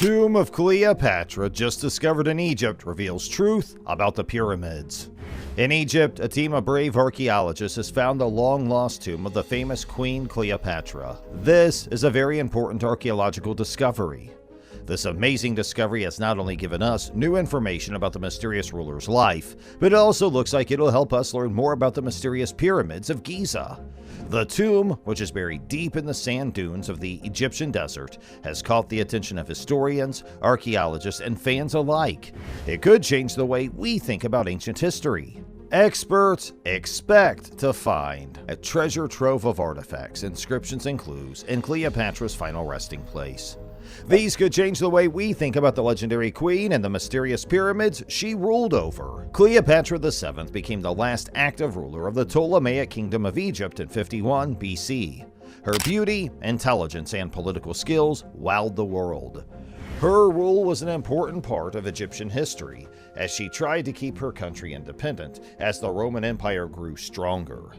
Tomb of Cleopatra, just discovered in Egypt, reveals truth about the pyramids. In Egypt, a team of brave archaeologists has found the long-lost tomb of the famous Queen Cleopatra. This is a very important archaeological discovery. This amazing discovery has not only given us new information about the mysterious ruler's life, but it also looks like it'll help us learn more about the mysterious Pyramids of Giza. The tomb, which is buried deep in the sand dunes of the Egyptian desert, has caught the attention of historians, archaeologists, and fans alike. It could change the way we think about ancient history. Experts expect to find a treasure trove of artifacts, inscriptions, and clues in Cleopatra's final resting place. These could change the way we think about the legendary queen and the mysterious pyramids she ruled over. Cleopatra VII became the last active ruler of the Ptolemaic Kingdom of Egypt in 51 BC. Her beauty, intelligence, and political skills wowed the world. Her rule was an important part of Egyptian history, as she tried to keep her country independent as the Roman Empire grew stronger.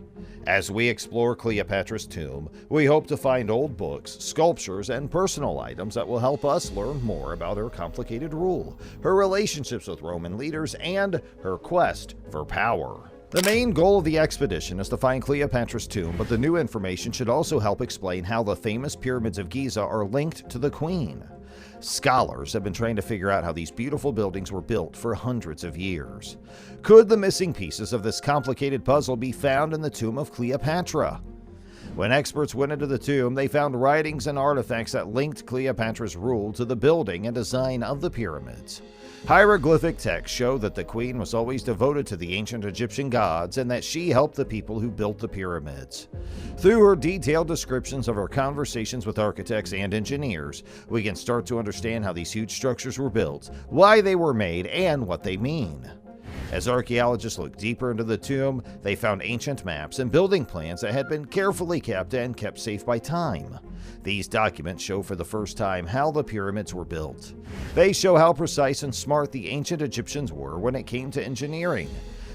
As we explore Cleopatra's tomb, we hope to find old books, sculptures, and personal items that will help us learn more about her complicated rule, her relationships with Roman leaders, and her quest for power. The main goal of the expedition is to find Cleopatra's tomb, but the new information should also help explain how the famous Pyramids of Giza are linked to the queen. Scholars have been trying to figure out how these beautiful buildings were built for hundreds of years. Could the missing pieces of this complicated puzzle be found in the tomb of Cleopatra? When experts went into the tomb, they found writings and artifacts that linked Cleopatra's rule to the building and design of the pyramids. Hieroglyphic texts show that the queen was always devoted to the ancient Egyptian gods and that she helped the people who built the pyramids. Through her detailed descriptions of her conversations with architects and engineers, we can start to understand how these huge structures were built, why they were made, and what they mean. As archaeologists looked deeper into the tomb, they found ancient maps and building plans that had been carefully kept and kept safe by time. These documents show for the first time how the pyramids were built. They show how precise and smart the ancient Egyptians were when it came to engineering.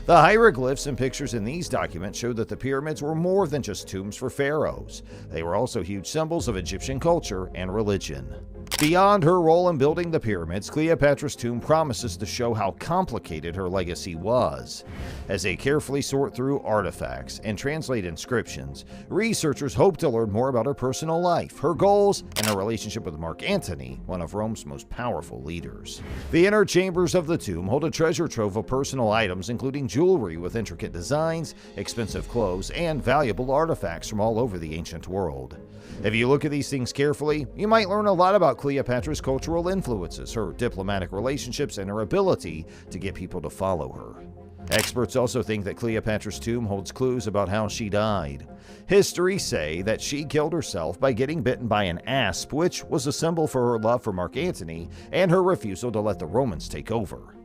The hieroglyphs and pictures in these documents show that the pyramids were more than just tombs for pharaohs. They were also huge symbols of Egyptian culture and religion. Beyond her role in building the pyramids, Cleopatra's tomb promises to show how complicated her legacy was. As they carefully sort through artifacts and translate inscriptions, researchers hope to learn more about her personal life, her goals, and her relationship with Mark Antony, one of Rome's most powerful leaders. The inner chambers of the tomb hold a treasure trove of personal items, including jewelry with intricate designs, expensive clothes, and valuable artifacts from all over the ancient world. If you look at these things carefully, you might learn a lot about Cleopatra's cultural influences, her diplomatic relationships, and her ability to get people to follow her. Experts also think that Cleopatra's tomb holds clues about how she died. History say that she killed herself by getting bitten by an asp, which was a symbol for her love for Mark Antony and her refusal to let the Romans take over.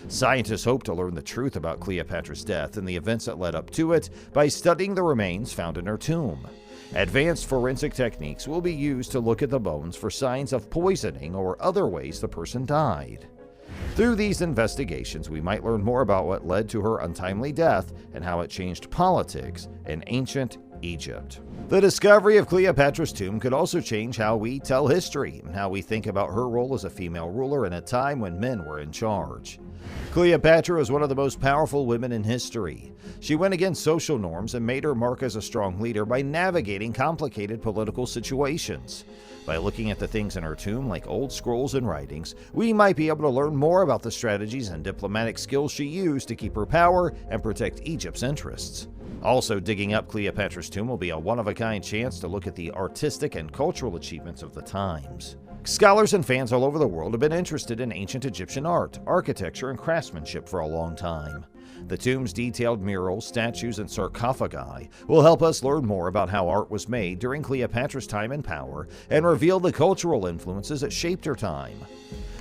Scientists hope to learn the truth about Cleopatra's death and the events that led up to it by studying the remains found in her tomb. Advanced forensic techniques will be used to look at the bones for signs of poisoning or other ways the person died. Through these investigations, we might learn more about what led to her untimely death and how it changed politics in ancient Egypt. The discovery of Cleopatra's tomb could also change how we tell history and how we think about her role as a female ruler in a time when men were in charge. Cleopatra was one of the most powerful women in history. She went against social norms and made her mark as a strong leader by navigating complicated political situations. By looking at the things in her tomb, like old scrolls and writings, we might be able to learn more about the strategies and diplomatic skills she used to keep her power and protect Egypt's interests. Also, digging up Cleopatra's tomb will be a one-of-a-kind chance to look at the artistic and cultural achievements of the times. Scholars and fans all over the world have been interested in ancient Egyptian art, architecture, and craftsmanship for a long time. The tomb's detailed murals, statues, and sarcophagi will help us learn more about how art was made during Cleopatra's time in power and reveal the cultural influences that shaped her time.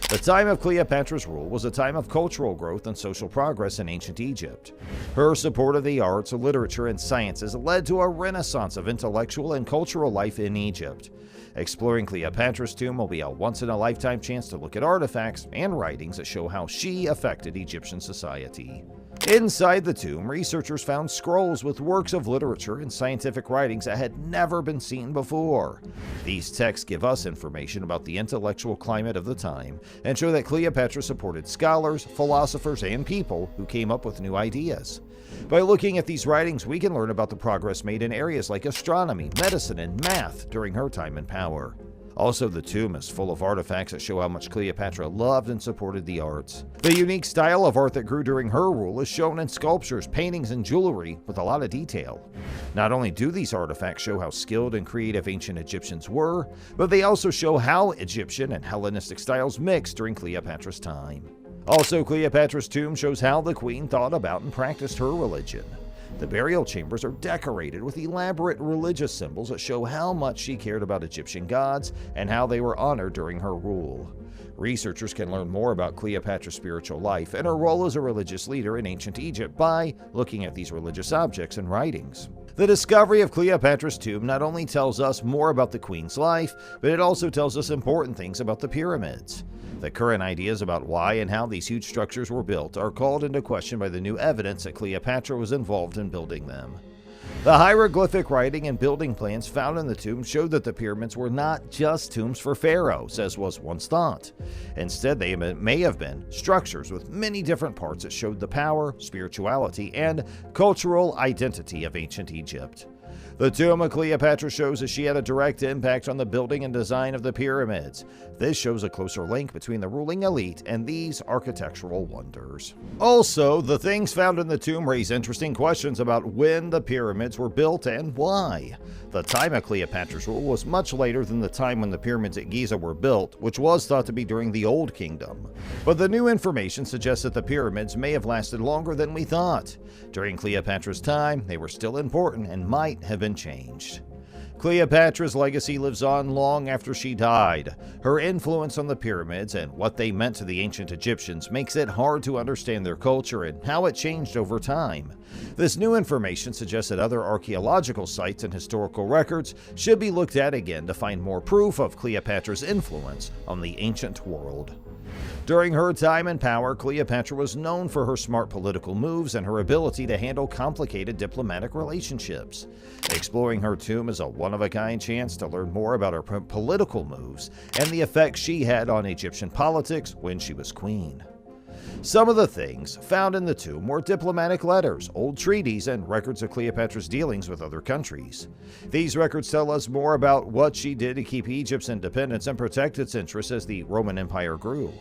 The time of Cleopatra's rule was a time of cultural growth and social progress in ancient Egypt. Her support of the arts, literature, and sciences led to a renaissance of intellectual and cultural life in Egypt. Exploring Cleopatra's tomb will be a once-in-a-lifetime chance to look at artifacts and writings that show how she affected Egyptian society. Inside the tomb, researchers found scrolls with works of literature and scientific writings that had never been seen before. These texts give us information about the intellectual climate of the time and show that Cleopatra supported scholars, philosophers, and people who came up with new ideas. By looking at these writings, we can learn about the progress made in areas like astronomy, medicine, and math during her time in power. Also, the tomb is full of artifacts that show how much Cleopatra loved and supported the arts. The unique style of art that grew during her rule is shown in sculptures, paintings, and jewelry with a lot of detail. Not only do these artifacts show how skilled and creative ancient Egyptians were, but they also show how Egyptian and Hellenistic styles mixed during Cleopatra's time. Also, Cleopatra's tomb shows how the queen thought about and practiced her religion. The burial chambers are decorated with elaborate religious symbols that show how much she cared about Egyptian gods and how they were honored during her rule. Researchers can learn more about Cleopatra's spiritual life and her role as a religious leader in ancient Egypt by looking at these religious objects and writings. The discovery of Cleopatra's tomb not only tells us more about the queen's life, but it also tells us important things about the pyramids. The current ideas about why and how these huge structures were built are called into question by the new evidence that Cleopatra was involved in building them. The hieroglyphic writing and building plans found in the tomb showed that the pyramids were not just tombs for pharaohs, as was once thought. Instead, they may have been structures with many different parts that showed the power, spirituality, and cultural identity of ancient Egypt. The tomb of Cleopatra shows that she had a direct impact on the building and design of the pyramids. This shows a closer link between the ruling elite and these architectural wonders. Also, the things found in the tomb raise interesting questions about when the pyramids were built and why. The time of Cleopatra's rule was much later than the time when the pyramids at Giza were built, which was thought to be during the Old Kingdom. But the new information suggests that the pyramids may have lasted longer than we thought. During Cleopatra's time, they were still important and might have been changed. Cleopatra's legacy lives on long after she died. Her influence on the pyramids and what they meant to the ancient Egyptians makes it hard to understand their culture and how it changed over time. This new information suggests that other archaeological sites and historical records should be looked at again to find more proof of Cleopatra's influence on the ancient world. During her time in power, Cleopatra was known for her smart political moves and her ability to handle complicated diplomatic relationships. Exploring her tomb is a one-of-a-kind chance to learn more about her political moves and the effect she had on Egyptian politics when she was queen. Some of the things found in the tomb were diplomatic letters, old treaties, and records of Cleopatra's dealings with other countries. These records tell us more about what she did to keep Egypt's independence and protect its interests as the Roman Empire grew.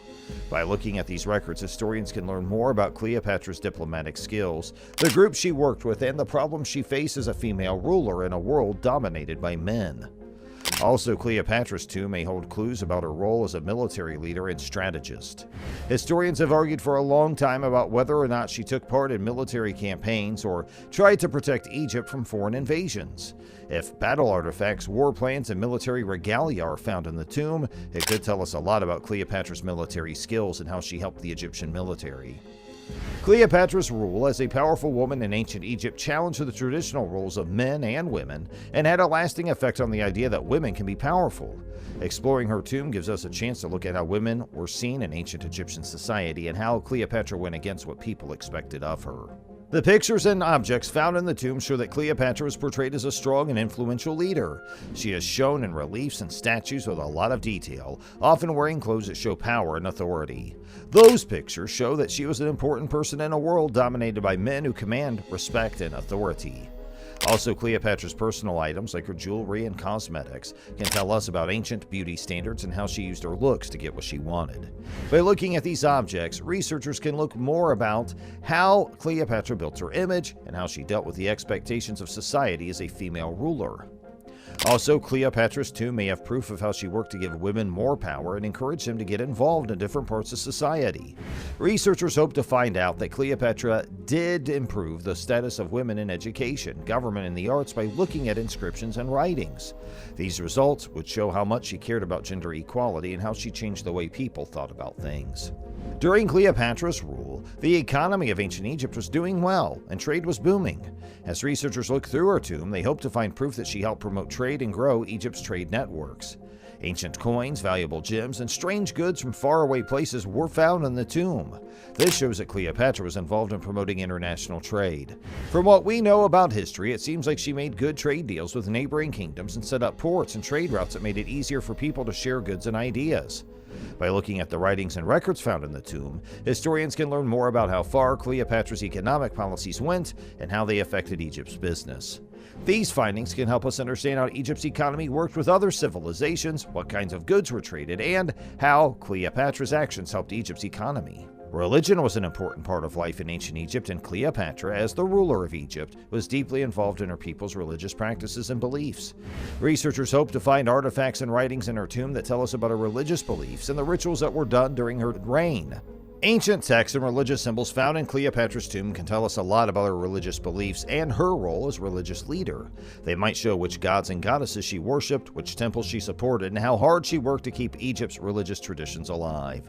By looking at these records, historians can learn more about Cleopatra's diplomatic skills, the group she worked with, and the problems she faced as a female ruler in a world dominated by men. Also, Cleopatra's tomb may hold clues about her role as a military leader and strategist. Historians have argued for a long time about whether or not she took part in military campaigns or tried to protect Egypt from foreign invasions. If battle artifacts, war plans, and military regalia are found in the tomb, it could tell us a lot about Cleopatra's military skills and how she helped the Egyptian military. Cleopatra's rule as a powerful woman in ancient Egypt challenged the traditional roles of men and women and had a lasting effect on the idea that women can be powerful. Exploring her tomb gives us a chance to look at how women were seen in ancient Egyptian society and how Cleopatra went against what people expected of her. The pictures and objects found in the tomb show that Cleopatra was portrayed as a strong and influential leader. She is shown in reliefs and statues with a lot of detail, often wearing clothes that show power and authority. Those pictures show that she was an important person in a world dominated by men who command respect and authority. Also, Cleopatra's personal items, like her jewelry and cosmetics, can tell us about ancient beauty standards and how she used her looks to get what she wanted. By looking at these objects, researchers can look more about how Cleopatra built her image and how she dealt with the expectations of society as a female ruler. Also, Cleopatra's tomb may have proof of how she worked to give women more power and encourage them to get involved in different parts of society. Researchers hope to find out that Cleopatra did improve the status of women in education, government, and the arts by looking at inscriptions and writings. These results would show how much she cared about gender equality and how she changed the way people thought about things. During Cleopatra's rule, the economy of ancient Egypt was doing well and trade was booming. As researchers look through her tomb, they hope to find proof that she helped promote trade and grow Egypt's trade networks. Ancient coins, valuable gems, and strange goods from faraway places were found in the tomb. This shows that Cleopatra was involved in promoting international trade. From what we know about history, it seems like she made good trade deals with neighboring kingdoms and set up ports and trade routes that made it easier for people to share goods and ideas. By looking at the writings and records found in the tomb, historians can learn more about how far Cleopatra's economic policies went and how they affected Egypt's business. These findings can help us understand how Egypt's economy worked with other civilizations, what kinds of goods were traded, and how Cleopatra's actions helped Egypt's economy. Religion was an important part of life in ancient Egypt, and Cleopatra, as the ruler of Egypt, was deeply involved in her people's religious practices and beliefs. Researchers hope to find artifacts and writings in her tomb that tell us about her religious beliefs and the rituals that were done during her reign. Ancient texts and religious symbols found in Cleopatra's tomb can tell us a lot about her religious beliefs and her role as religious leader. They might show which gods and goddesses she worshipped, which temples she supported, and how hard she worked to keep Egypt's religious traditions alive.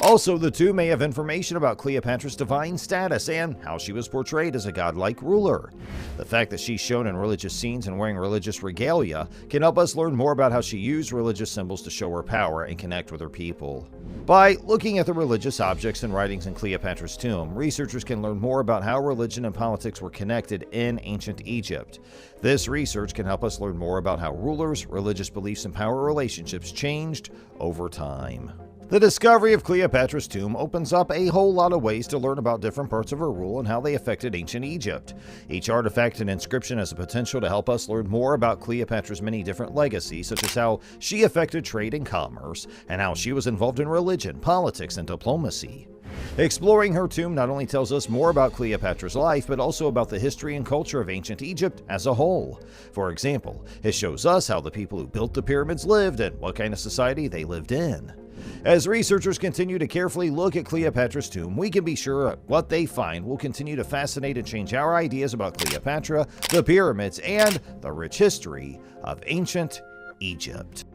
Also, the tomb may have information about Cleopatra's divine status and how she was portrayed as a godlike ruler. The fact that she's shown in religious scenes and wearing religious regalia can help us learn more about how she used religious symbols to show her power and connect with her people. By looking at the religious objects and writings in Cleopatra's tomb, researchers can learn more about how religion and politics were connected in ancient Egypt. This research can help us learn more about how rulers, religious beliefs, and power relationships changed over time. The discovery of Cleopatra's tomb opens up a whole lot of ways to learn about different parts of her rule and how they affected ancient Egypt. Each artifact and inscription has the potential to help us learn more about Cleopatra's many different legacies, such as how she affected trade and commerce, and how she was involved in religion, politics, and diplomacy. Exploring her tomb not only tells us more about Cleopatra's life, but also about the history and culture of ancient Egypt as a whole. For example, it shows us how the people who built the pyramids lived and what kind of society they lived in. As researchers continue to carefully look at Cleopatra's tomb, we can be sure what they find will continue to fascinate and change our ideas about Cleopatra, the pyramids, and the rich history of ancient Egypt.